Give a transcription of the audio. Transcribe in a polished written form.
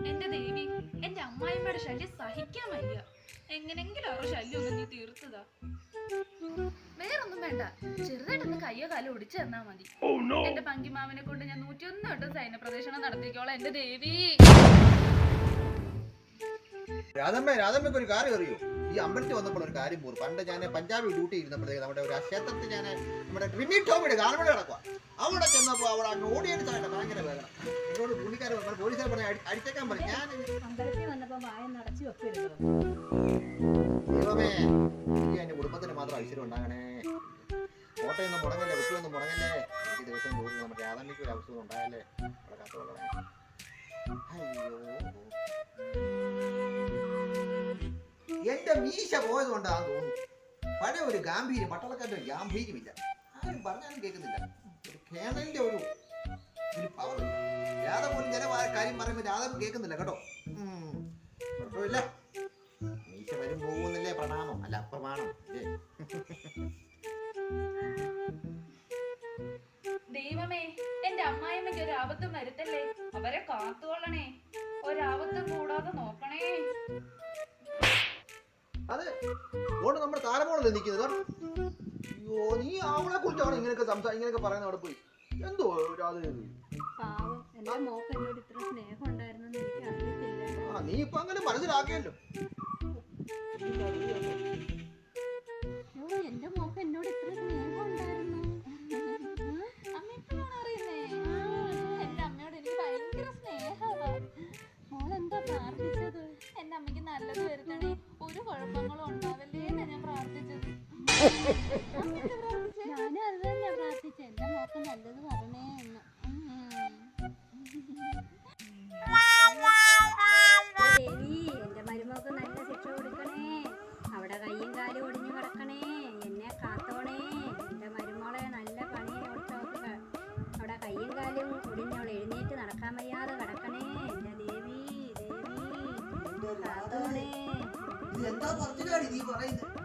എന്റെ ദേവി, എന്റെ അമ്മായിമ്മയുടെ ശല്യം സഹിക്കാൻ വയ്യ. എങ്ങനെങ്കിലും അവരുടെ ശല്യം ഒന്ന് നീ തീർത്തതാ. വേറൊന്നും വേണ്ട, ചെറുതായിട്ടൊന്ന് കയ്യോ കാലോ ഒടിച്ചു തന്നാ മതി. എന്റെ പങ്കിമാവിനെ കൊണ്ട് ഞാൻ 101 വട്ടം സൈന്യ പ്രദർശനം നടത്തിക്കോളാം എന്റെ ദേവി. രാധമ്മയ്ക്ക് ഒരു കാര്യം അറിയോ? ഈ അമ്പലത്തിൽ വന്നപ്പോൾ ഒരു കാര്യം പോലും. പണ്ട് ഞാൻ പഞ്ചാബി ഡ്യൂട്ടി ഇരുന്നപ്പോഴത്തേക്ക് നമ്മുടെ ഒരു ക്ഷേത്രത്തിൽ ഞാൻ നമ്മുടെ ട്രിമി ടോമിയുടെ ഗാനമേള നടക്കുക. അവിടെ ചെന്നപ്പോൾ അവിടെ ഓഡിയൻസ് ആയിട്ട് ഭയങ്കര വേദന. എന്നോട് പുള്ളിക്കാരെ പോലീസുകാർ പറഞ്ഞ് അടിച്ചേക്കാൻ പറയും. ഞാൻ ദൈവമേ, എനിക്ക് എൻ്റെ കുടുംബത്തിന് മാത്രം ഐശ്വര്യം ഉണ്ടാകണേ. കോട്ടയൊന്നും മുടങ്ങല്ലേ, വെട്ടിയൊന്നും മുടങ്ങല്ലേ. എനിക്ക് ദിവസം ജോലി നമ്മുടെ രാധമ്മയ്ക്ക് ഒരു അവസരം ഉണ്ടായല്ലേ. അവിടെ കാത്തുകൊള്ളണേ. അയ്യോ, എന്റെ മീശ പോയത് കൊണ്ടാന്ന് തോന്നുന്നു. പഴയ ഒരു ഗാംഭീര്യം, പട്ടാളക്കാരുടെ ഒരു ഗാംഭീര്യമില്ല. ആരും പറഞ്ഞാലും കേൾക്കുന്നില്ല. ഒരു കേണലിന്റെ ഒരു പവർ. രാധ പോലും ചില കാര്യം പറയുമ്പോൾ രാധ കേൾക്കുന്നില്ല കേട്ടോ. കുഴപ്പമില്ല, മീശ വരും പോകുന്നില്ലേ പ്രണാമം, അല്ല അപ്രമാണം. ദൈവമേ, എന്റെ അമ്മായിമ്മയ്ക്ക് ഒരു ആപത്തും വരുത്തല്ലേ. അവരെ കാത്തുകൊള്ളണേ, ഒരാപത്തും കൂടാതെ നോക്കണേ. അതെ, അതുകൊണ്ട് നമ്മുടെ താരമോളല്ലേ നിൽക്കുന്നത്. അയ്യോ, നീ അവളെ കുറിച്ചാണ് ഇങ്ങനെയൊക്കെ പറയുന്നത്. അവിടെ പോയി എന്തോ നീ ഇപ്പൊ അങ്ങനെ മനസ്സിലാക്കിയല്ലോ. എന്റെ മോക്ക് എന്നോട് ഇത്ര സ്നേഹം ഉണ്ടായിരുന്നു. അമ്മ അറിയുന്നേ, എന്റെ അമ്മയോട് എനിക്ക് ഭയങ്കര സ്നേഹമാ. മോളെന്താ പ്രാർത്ഥിച്ചത്? എന്റെ അമ്മയ്ക്ക് നല്ലത് വരുത്തണേ, ഒരു കുഴപ്പങ്ങളും ഉണ്ടാവല്ലേ എന്നാ ഞാൻ പ്രാർത്ഥിച്ചത്. ഞാനും അത് തന്നെ പ്രാർത്ഥിച്ചത്, എന്റെ മോക്ക് നല്ലത് വരണേ എന്ന്. ദേവി, എന്റെ മരുമോക്ക് നല്ല ശിക്ഷ കൊടുക്കണേ. അവിടെ കയ്യും കാലും ഒടിഞ്ഞു കിടക്കണേ. എന്നെ കാത്തോണേ. എന്റെ മരുമോളെ നല്ല പണി കൊടുത്തോക്ക്. അവിടെ കയ്യും കാലും ഒടിഞ്ഞോളെ എഴുന്നേറ്റ് നടക്കാൻ വയ്യാതെ കിടക്കണേ. എന്റെ ദേവി, ദേവി കാത്തോണേ. എന്താ പറഞ്ഞാടി നീ പറയുന്നത്?